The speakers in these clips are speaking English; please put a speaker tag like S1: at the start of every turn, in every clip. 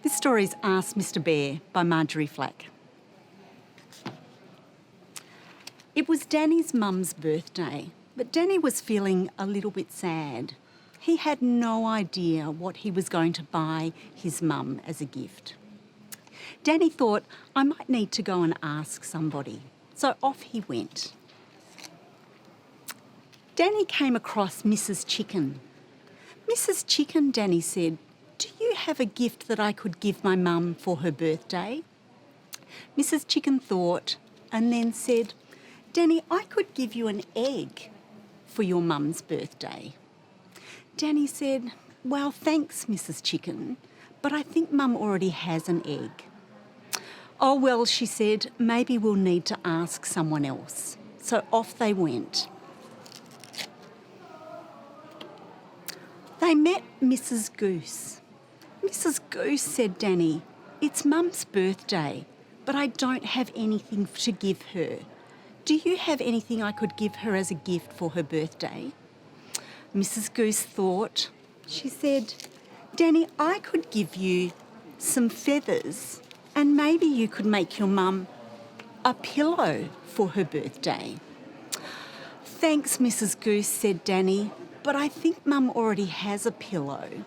S1: This story is Ask Mr Bear by Marjorie Flack. It was Danny's mum's birthday, but Danny was feeling a little bit sad. He had no idea what he was going to buy his mum as a gift. Danny thought, I might need to go and ask somebody. So off he went. Danny came across Mrs Chicken. Mrs Chicken, Danny said, do you have a gift that I could give my mum for her birthday? Mrs Chicken thought and then said, Danny, I could give you an egg for your mum's birthday. Danny said, well, thanks, Mrs Chicken, but I think Mum already has an egg. Oh, well, she said, maybe we'll need to ask someone else. So off they went. They met Mrs Goose. Mrs Goose, said Danny, it's Mum's birthday, but I don't have anything to give her. Do you have anything I could give her as a gift for her birthday? Mrs Goose thought. She said, Danny, I could give you some feathers and maybe you could make your mum a pillow for her birthday. Thanks, Mrs Goose, said Danny, but I think Mum already has a pillow.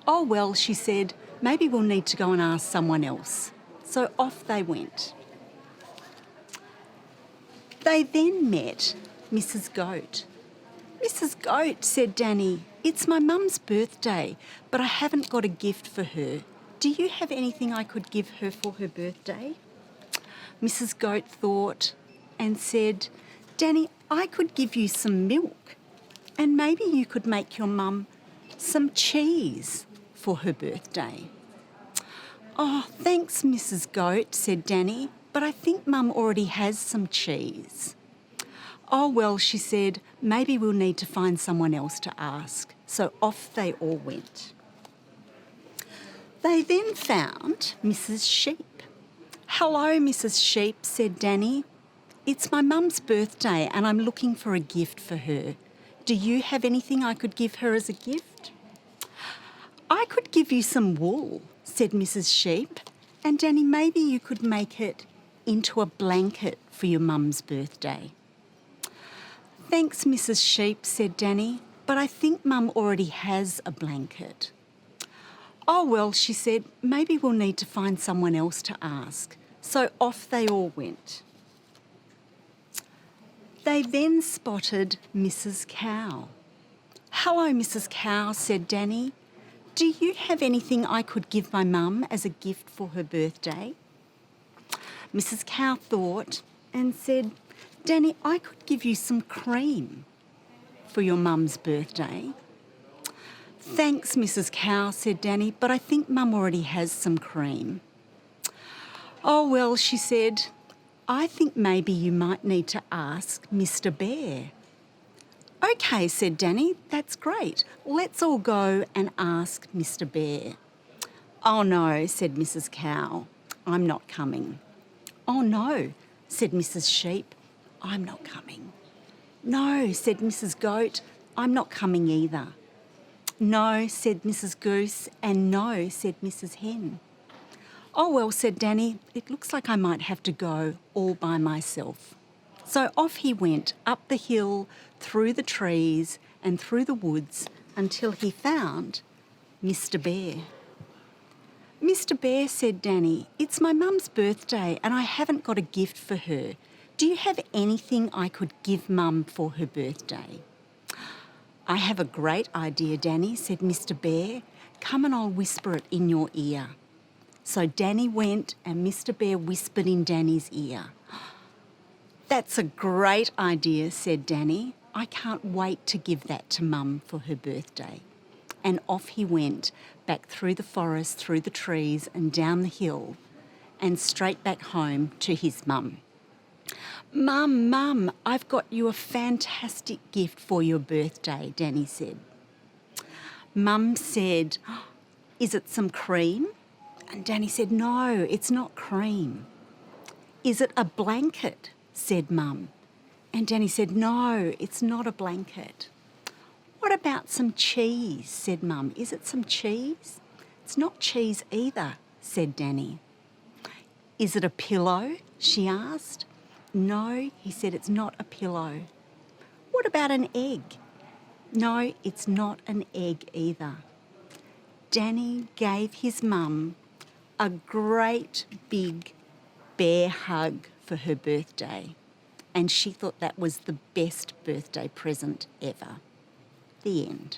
S1: Oh, well, she said, maybe we'll need to go and ask someone else. So off they went. They then met Mrs Goat. Mrs Goat, said Danny, it's my mum's birthday, but I haven't got a gift for her. Do you have anything I could give her for her birthday? Mrs Goat thought and said, Danny, I could give you some milk and maybe you could make your mum some cheese for her birthday. Oh, thanks, Mrs Goat, said Danny, but I think Mum already has some cheese. Oh, well, she said, maybe we'll need to find someone else to ask. So off they all went. They then found Mrs Sheep. Hello, Mrs Sheep, said Danny. It's my mum's birthday and I'm looking for a gift for her. Do you have anything I could give her as a gift? I could give you some wool, said Mrs Sheep, and Danny, maybe you could make it into a blanket for your mum's birthday. Thanks, Mrs Sheep, said Danny, but I think Mum already has a blanket. Oh, well, she said, maybe we'll need to find someone else to ask. So off they all went. They then spotted Mrs Cow. Hello, Mrs Cow, said Danny. Do you have anything I could give my mum as a gift for her birthday? Mrs Cow thought and said, Danny, I could give you some cream for your mum's birthday. Thanks, Mrs Cow, said Danny, but I think Mum already has some cream. Oh, well, she said, I think maybe you might need to ask Mr Bear. OK, said Danny, that's great. Let's all go and ask Mr Bear. Oh, no, said Mrs Cow, I'm not coming. Oh, no, said Mrs Sheep, I'm not coming. No, said Mrs Goat, I'm not coming either. No, said Mrs Goose, and no, said Mrs Hen. Oh, well, said Danny, it looks like I might have to go all by myself. So off he went up the hill, through the trees and through the woods until he found Mr Bear. Mr Bear, said Danny, it's my mum's birthday and I haven't got a gift for her. Do you have anything I could give Mum for her birthday? I have a great idea, Danny, said Mr Bear. Come and I'll whisper it in your ear. So Danny went and Mr Bear whispered in Danny's ear. That's a great idea, said Danny. I can't wait to give that to Mum for her birthday. And off he went, back through the forest, through the trees and down the hill and straight back home to his mum. Mum, I've got you a fantastic gift for your birthday, Danny said. Mum said, is it some cream? And Danny said, no, it's not cream. Is it a blanket? Said Mum. And Danny said, no, it's not a blanket. What about some cheese? Said Mum. Is it some cheese? It's not cheese either, said Danny. Is it a pillow? She asked. No, he said, it's not a pillow. What about an egg? No, it's not an egg either. Danny gave his mum a great big bear hug for her birthday, and she thought that was the best birthday present ever. The end.